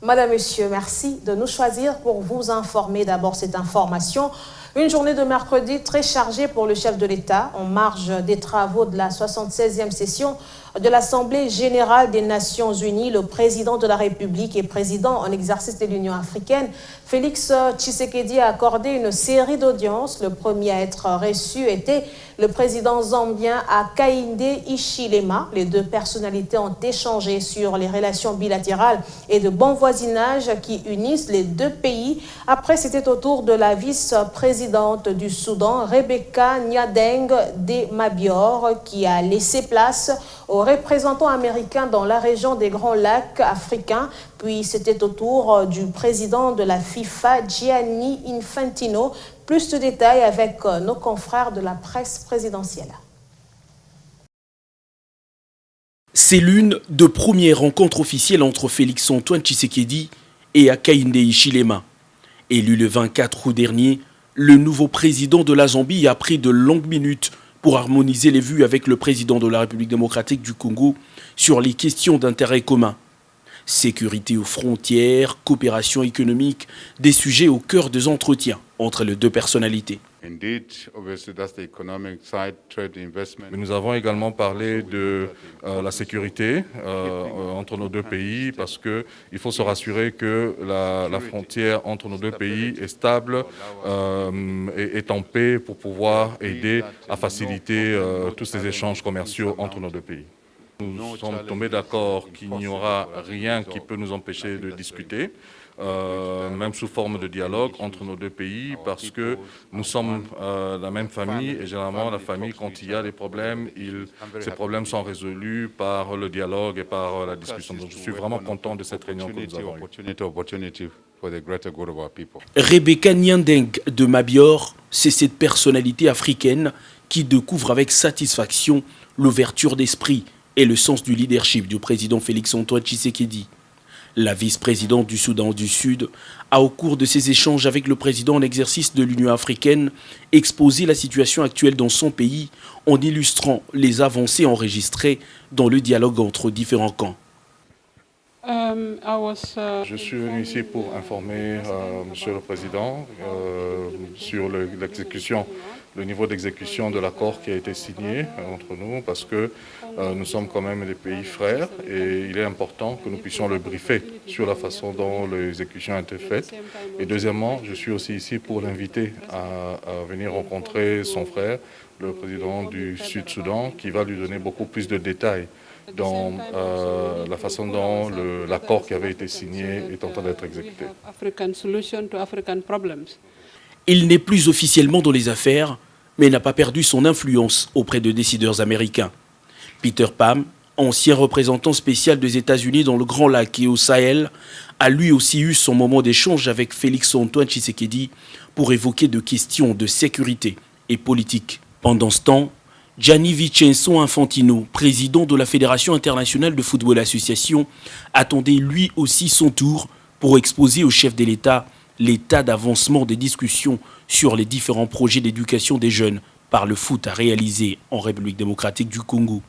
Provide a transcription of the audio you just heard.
Madame, Monsieur, merci de nous choisir pour vous informer. D'abord, cette information. Une journée de mercredi très chargée pour le chef de l'État en marge des travaux de la 76e session de l'Assemblée générale des Nations Unies. Le président de la République et président en exercice de l'Union africaine, Félix Tshisekedi, a accordé une série d'audiences. Le premier à être reçu était le président zambien Hakainde Hichilema. Les deux personnalités ont échangé sur les relations bilatérales et de bon voisinage qui unissent les deux pays. Après, c'était au tour de la vice-présidente du Soudan, Rebecca Nyadeng de Mabior, qui a laissé place aux représentants américains dans la région des Grands Lacs africains. Puis c'était au tour du président de la FIFA, Gianni Infantino. Plus de détails avec nos confrères de la presse présidentielle. C'est l'une des premières rencontres officielles entre Félix-Antoine Tshisekedi et Hakainde Hichilema. Élu le 24 août dernier, le nouveau président de la Zambie a pris de longues minutes pour harmoniser les vues avec le président de la République démocratique du Congo sur les questions d'intérêt commun. Sécurité aux frontières, coopération économique, des sujets au cœur des entretiens entre les deux personnalités. Mais nous avons également parlé de la sécurité entre nos deux pays parce qu'il faut se rassurer que la frontière entre nos deux pays est stable et est en paix pour pouvoir aider à faciliter tous ces échanges commerciaux entre nos deux pays. Nous sommes tombés d'accord qu'il n'y aura rien qui peut nous empêcher de discuter, même sous forme de dialogue entre nos deux pays, parce que nous sommes la même famille et généralement la famille, quand il y a des problèmes, ces problèmes sont résolus par le dialogue et par la discussion. Donc je suis vraiment content de cette réunion que nous avons eue. Rebecca Nyadeng de Mabior, c'est cette personnalité africaine qui découvre avec satisfaction l'ouverture d'esprit et le sens du leadership du président Félix-Antoine Tshisekedi. La vice-présidente du Soudan du Sud a, au cours de ses échanges avec le président en exercice de l'Union africaine, exposé la situation actuelle dans son pays en illustrant les avancées enregistrées dans le dialogue entre différents camps. Je suis venu ici pour informer Monsieur le Président sur l'exécution, le niveau d'exécution de l'accord qui a été signé entre nous, parce que nous sommes quand même des pays frères et il est important que nous puissions le briefer sur la façon dont l'exécution a été faite. Et deuxièmement, je suis aussi ici pour l'inviter à venir rencontrer son frère, le président du Sud-Soudan, qui va lui donner beaucoup plus de détails dans la façon dont l'accord qui avait été signé est en train d'être exécuté. Il n'est plus officiellement dans les affaires, mais n'a pas perdu son influence auprès de décideurs américains. Peter Pham, ancien représentant spécial des États-Unis dans le Grand Lac et au Sahel, a lui aussi eu son moment d'échange avec Félix-Antoine Tshisekedi pour évoquer des questions de sécurité et politique. Pendant ce temps, Gianni Vincenzo Infantino, président de la Fédération internationale de football association, attendait lui aussi son tour pour exposer au chef de l'État l'état d'avancement des discussions sur les différents projets d'éducation des jeunes par le foot à réaliser en République démocratique du Congo.